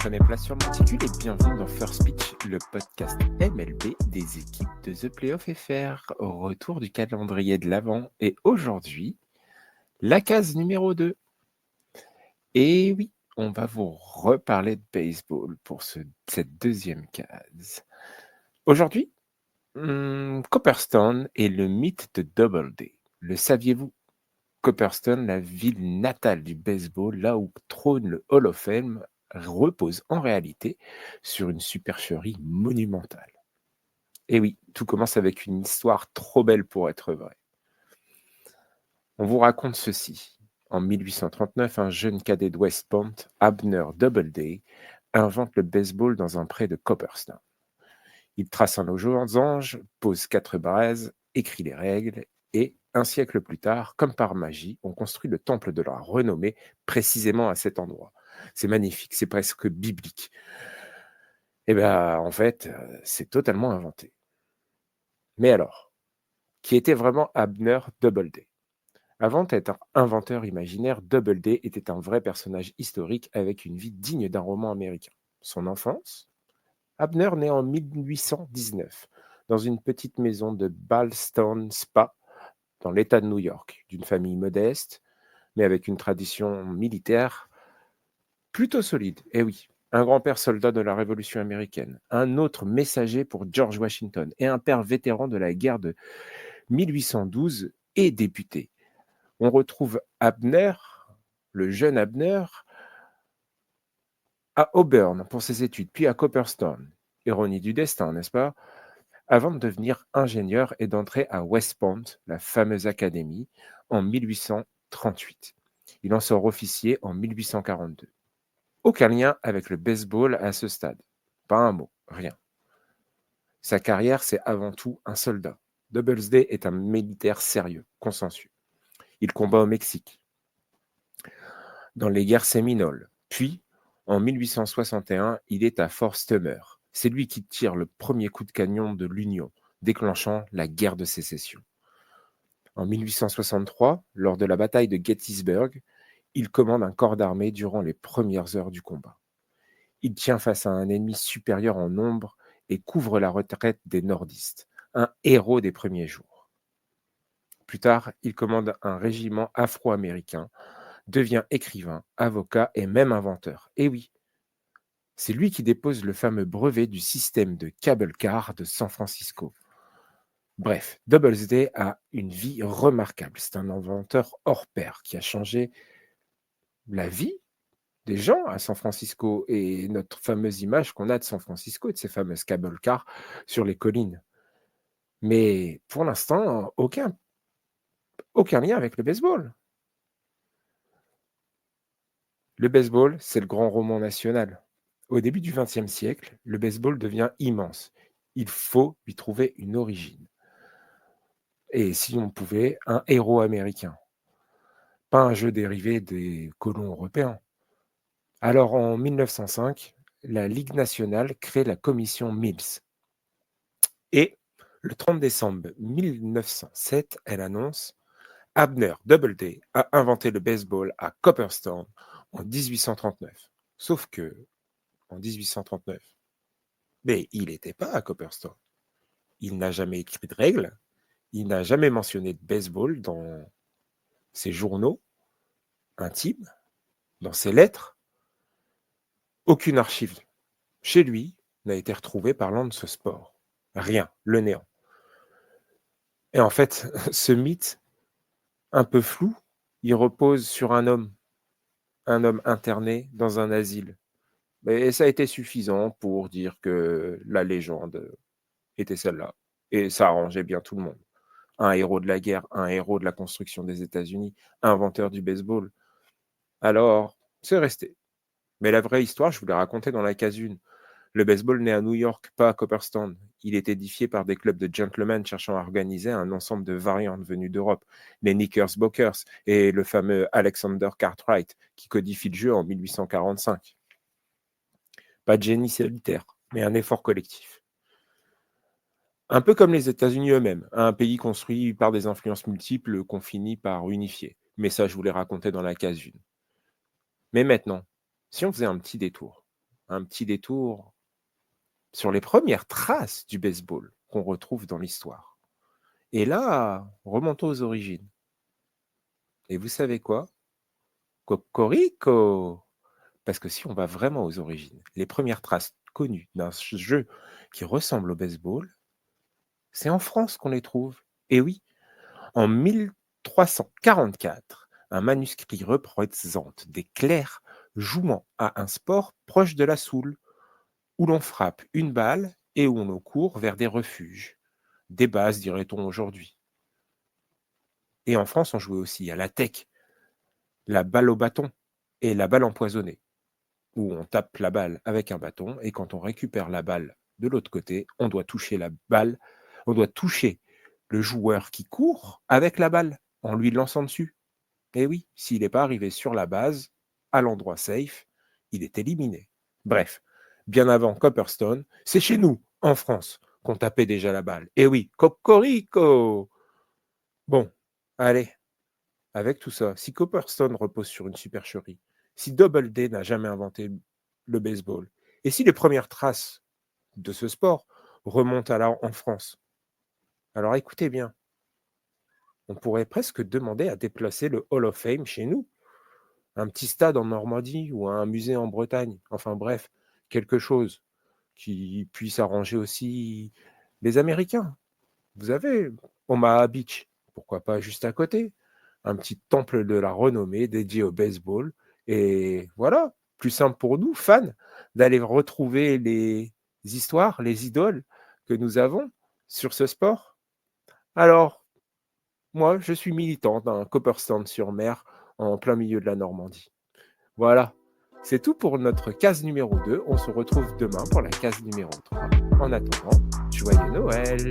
Prenez place sur le monticule et bienvenue dans First Pitch, le podcast MLB des équipes de The Playoff FR, au retour du calendrier de l'Avent. Et aujourd'hui, la case numéro 2. Et oui, on va vous reparler de baseball pour cette deuxième case. Aujourd'hui, Copperstone est le mythe de Doubleday. Le saviez-vous? Copperstone, la ville natale du baseball, là où trône le Hall of Fame, repose en réalité sur une supercherie monumentale. Et oui, tout commence avec une histoire trop belle pour être vraie. On vous raconte ceci. En 1839, un jeune cadet de West Point, Abner Doubleday, invente le baseball dans un pré de Copperstone. Il trace un losange, pose 4 bases, écrit les règles, et un siècle plus tard, comme par magie, on construit le temple de la renommée précisément à cet endroit. C'est magnifique, c'est presque biblique. Eh bien, en fait, c'est totalement inventé. Mais alors, qui était vraiment Abner Doubleday? Avant d'être un inventeur imaginaire, Doubleday était un vrai personnage historique avec une vie digne d'un roman américain. Son enfance? Abner naît en 1819 dans une petite maison de Ballston Spa, dans l'État de New York, d'une famille modeste, mais avec une tradition militaire plutôt solide. Eh oui, un grand-père soldat de la Révolution américaine, un autre messager pour George Washington et un père vétéran de la guerre de 1812 et député. On retrouve Abner, le jeune Abner, à Auburn pour ses études, puis à Copperstone. Ironie du destin, n'est-ce pas? Avant de devenir ingénieur et d'entrer à West Point, la fameuse académie, en 1838. Il en sort officier en 1842. Aucun lien avec le baseball à ce stade. Pas un mot, rien. Sa carrière, c'est avant tout un soldat. Doubleday est un militaire sérieux, consensuel. Il combat au Mexique, dans les guerres séminoles. Puis, en 1861, il est à Fort Sumter. C'est lui qui tire le premier coup de canon de l'Union, déclenchant la guerre de sécession. En 1863, lors de la bataille de Gettysburg, il commande un corps d'armée durant les premières heures du combat. Il tient face à un ennemi supérieur en nombre et couvre la retraite des nordistes, un héros des premiers jours. Plus tard, il commande un régiment afro-américain, devient écrivain, avocat et même inventeur. Et oui, c'est lui qui dépose le fameux brevet du système de cable car de San Francisco. Bref, Doubleday a une vie remarquable. C'est un inventeur hors pair qui a changé la vie des gens à San Francisco et notre fameuse image qu'on a de San Francisco et de ces fameuses cable cars sur les collines. Mais pour l'instant, aucun lien avec le baseball. Le baseball, c'est le grand roman national. Au début du XXe siècle, le baseball devient immense. Il faut lui trouver une origine. Et si on pouvait, un héros américain. Pas un jeu dérivé des colons européens. Alors en 1905, la Ligue nationale crée la commission Mills. Et le 30 décembre 1907, elle annonce Abner Doubleday a inventé le baseball à Copperstone en 1839. Sauf que, en 1839, mais il n'était pas à Copperstone. Il n'a jamais écrit de règles, il n'a jamais mentionné de baseball dans ses journaux intimes, dans ses lettres. Aucune archive chez lui n'a été retrouvée parlant de ce sport. Rien, le néant. Et en fait, ce mythe, un peu flou, il repose sur un homme interné dans un asile. Mais ça a été suffisant pour dire que la légende était celle-là. Et ça arrangeait bien tout le monde. Un héros de la guerre, un héros de la construction des États-Unis, inventeur du baseball. Alors, c'est resté. Mais la vraie histoire, je vous l'ai racontée dans la case 1. Le baseball naît à New York, pas à Copperstone. Il est édifié par des clubs de gentlemen cherchant à organiser un ensemble de variantes venues d'Europe, les Knickerbockers et le fameux Alexander Cartwright, qui codifie le jeu en 1845. Pas de génie solitaire, mais un effort collectif. Un peu comme les États-Unis eux-mêmes, un pays construit par des influences multiples qu'on finit par unifier. Mais ça, je vous l'ai raconté dans la case 1. Mais maintenant, si on faisait un petit détour, un petit détour sur les premières traces du baseball qu'on retrouve dans l'histoire. Et là, remontons aux origines. Et vous savez quoi? Cocorico! Parce que si on va vraiment aux origines, les premières traces connues d'un jeu qui ressemble au baseball, c'est en France qu'on les trouve. Et oui, en 1344, un manuscrit représente des clercs jouant à un sport proche de la soule, où l'on frappe une balle et où l'on court vers des refuges, des bases dirait-on aujourd'hui. Et en France, on jouait aussi à la tech, la balle au bâton et la balle empoisonnée, où on tape la balle avec un bâton et quand on récupère la balle de l'autre côté, on doit toucher la balle, on doit toucher le joueur qui court avec la balle en lui lançant dessus. Et oui, s'il n'est pas arrivé sur la base, à l'endroit safe, il est éliminé. Bref, bien avant Copperstone, c'est chez nous, en France, qu'on tapait déjà la balle. Et oui, Cocorico! Bon, allez, avec tout ça, si Copperstone repose sur une supercherie, si Doubleday n'a jamais inventé le baseball, et si les premières traces de ce sport remontent alors en France, alors écoutez bien, on pourrait presque demander à déplacer le Hall of Fame chez nous, un petit stade en Normandie ou un musée en Bretagne, enfin bref, quelque chose qui puisse arranger aussi les Américains. Vous avez Omaha Beach, pourquoi pas juste à côté, un petit temple de la renommée dédié au baseball. Et voilà, plus simple pour nous, fans, d'aller retrouver les histoires, les idoles que nous avons sur ce sport. Alors, moi, je suis militant d'un Copperstone-sur-Mer en plein milieu de la Normandie. Voilà, c'est tout pour notre case numéro 2. On se retrouve demain pour la case numéro 3. En attendant, joyeux Noël!